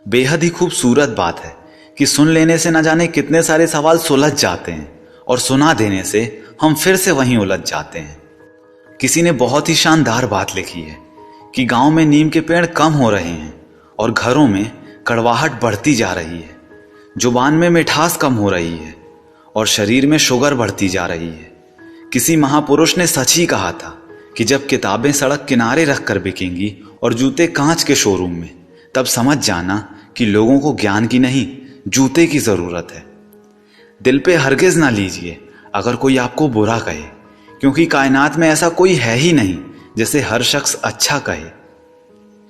बेहद ही खूबसूरत बात है कि सुन लेने से न जाने कितने सारे सवाल सुलझ जाते हैं और सुना देने से हम फिर से वहीं उलझ जाते हैं। किसी ने बहुत ही शानदार बात लिखी है कि गांव में नीम के पेड़ कम हो रहे हैं और घरों में कड़वाहट बढ़ती जा रही है, जुबान में मिठास कम हो रही है और शरीर में शुगर बढ़ती जा रही है। किसी महापुरुष ने सच ही कहा था कि जब किताबें सड़क किनारे रख कर बिकेंगी और जूते कांच के शोरूम में, तब समझ जाना कि लोगों को ज्ञान की नहीं जूते की जरूरत है। दिल पे हरगिज ना लीजिए अगर कोई आपको बुरा कहे, क्योंकि कायनात में ऐसा कोई है ही नहीं जिसे हर शख्स अच्छा कहे।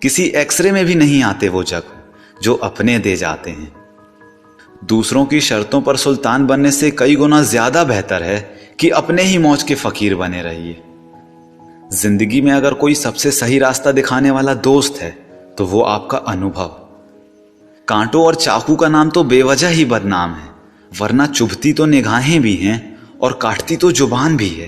किसी एक्सरे में भी नहीं आते वो जख्म जो अपने दे जाते हैं। दूसरों की शर्तों पर सुल्तान बनने से कई गुना ज्यादा बेहतर है कि अपने ही मौज के फकीर बने रहिए। जिंदगी में अगर कोई सबसे सही रास्ता दिखाने वाला दोस्त है तो वो आपका अनुभव। कांटों और चाकू का नाम तो बेवजह ही बदनाम है, वरना चुभती तो निगाहें भी हैं और काटती तो जुबान भी है।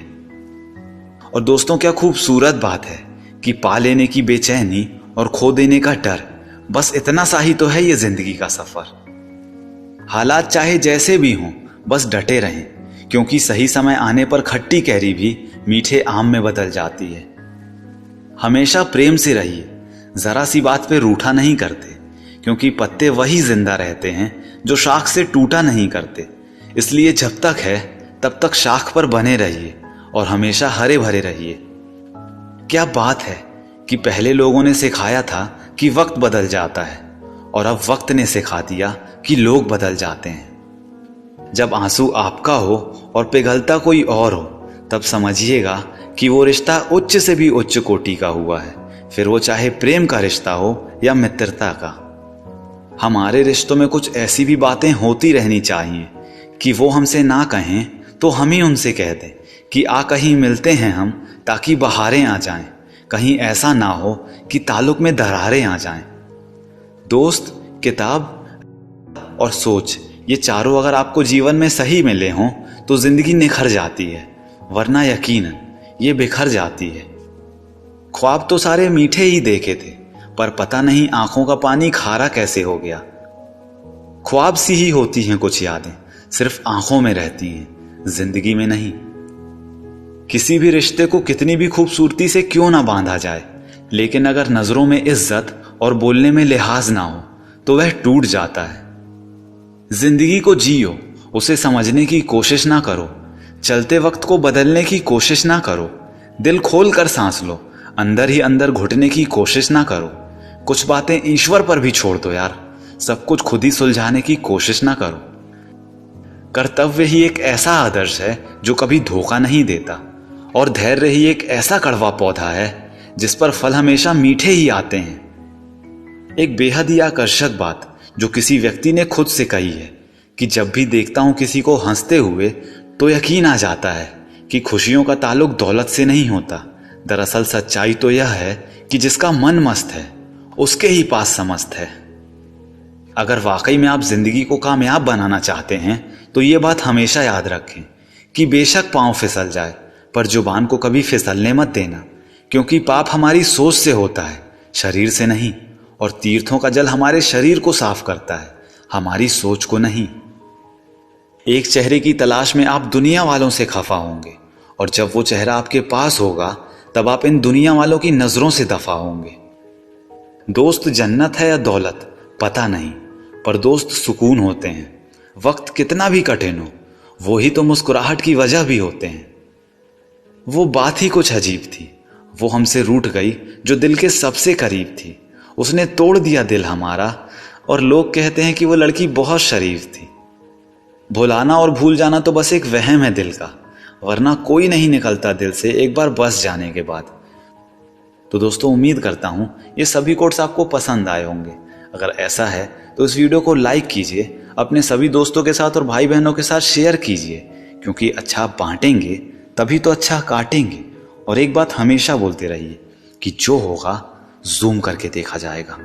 और दोस्तों, क्या खूबसूरत बात है कि पा लेने की बेचैनी और खो देने का डर, बस इतना सा ही तो है ये जिंदगी का सफर। हालात चाहे जैसे भी हों, बस डटे रहें, क्योंकि सही समय आने पर खट्टी कैरी भी मीठे आम में बदल जाती है। हमेशा प्रेम से रहिए, जरा सी बात पे रूठा नहीं करते, क्योंकि पत्ते वही जिंदा रहते हैं जो शाख से टूटा नहीं करते। इसलिए जब तक है तब तक शाख पर बने रहिए और हमेशा हरे भरे रहिए। क्या बात है कि पहले लोगों ने सिखाया था कि वक्त बदल जाता है और अब वक्त ने सिखा दिया कि लोग बदल जाते हैं। जब आंसू आपका हो और पिघलता कोई और हो, तब समझिएगा कि वो रिश्ता उच्च से भी उच्च कोटि का हुआ है, फिर वो चाहे प्रेम का रिश्ता हो या मित्रता का। हमारे रिश्तों में कुछ ऐसी भी बातें होती रहनी चाहिए कि वो हमसे ना कहें तो हम ही उनसे कह दें कि आ कहीं मिलते हैं हम, ताकि बहारें आ जाएं। कहीं ऐसा ना हो कि ताल्लुक में दरारें आ जाएं। दोस्त, किताब और सोच, ये चारों अगर आपको जीवन में सही मिले हों तो जिंदगी निखर जाती है, वरना यकीनन ये बिखर जाती है। ख्वाब तो सारे मीठे ही देखे थे, पर पता नहीं आंखों का पानी खारा कैसे हो गया। ख्वाब सी ही होती हैं कुछ यादें, सिर्फ आंखों में रहती हैं, जिंदगी में नहीं। किसी भी रिश्ते को कितनी भी खूबसूरती से क्यों ना बांधा जाए, लेकिन अगर नजरों में इज्जत और बोलने में लिहाज ना हो तो वह टूट जाता है। जिंदगी को जियो, उसे समझने की कोशिश ना करो, चलते वक्त को बदलने की कोशिश ना करो। दिल खोल कर सांस लो, अंदर ही अंदर घुटने की कोशिश ना करो। कुछ बातें ईश्वर पर भी छोड़ दो यार, सब कुछ खुद ही सुलझाने की कोशिश ना करो। कर्तव्य ही एक ऐसा आदर्श है जो कभी धोखा नहीं देता, और धैर्य ही एक ऐसा कड़वा पौधा है जिस पर फल हमेशा मीठे ही आते हैं। एक बेहद ही आकर्षक बात जो किसी व्यक्ति ने खुद से कही है कि जब भी देखता हूं किसी को हंसते हुए तो यकीन आ जाता है कि खुशियों का ताल्लुक दौलत से नहीं होता। दरअसल सच्चाई तो यह है कि जिसका मन मस्त है उसके ही पास समस्त है। अगर वाकई में आप जिंदगी को कामयाब बनाना चाहते हैं तो ये बात हमेशा याद रखें कि बेशक पांव फिसल जाए, पर जुबान को कभी फिसलने मत देना, क्योंकि पाप हमारी सोच से होता है, शरीर से नहीं। और तीर्थों का जल हमारे शरीर को साफ करता है, हमारी सोच को नहीं। एक चेहरे की तलाश में आप दुनिया वालों से खफा होंगे, और जब वो चेहरा आपके पास होगा तब आप इन दुनिया वालों की नजरों से दफा होंगे। दोस्त जन्नत है या दौलत पता नहीं, पर दोस्त सुकून होते हैं। वक्त कितना भी कठिन हो, वो ही तो मुस्कुराहट की वजह भी होते हैं। वो बात ही कुछ अजीब थी, वो हमसे रूठ गई जो दिल के सबसे करीब थी। उसने तोड़ दिया दिल हमारा, और लोग कहते हैं कि वो लड़की बहुत शरीफ थी। भुलाना और भूल जाना तो बस एक वहम है दिल का, वरना कोई नहीं निकलता दिल से एक बार बस जाने के बाद। तो दोस्तों, उम्मीद करता हूं ये सभी कोट्स आपको पसंद आए होंगे। अगर ऐसा है तो इस वीडियो को लाइक कीजिए, अपने सभी दोस्तों के साथ और भाई बहनों के साथ शेयर कीजिए, क्योंकि अच्छा बांटेंगे तभी तो अच्छा काटेंगे। और एक बात हमेशा बोलते रहिए कि जो होगा जूम करके देखा जाएगा।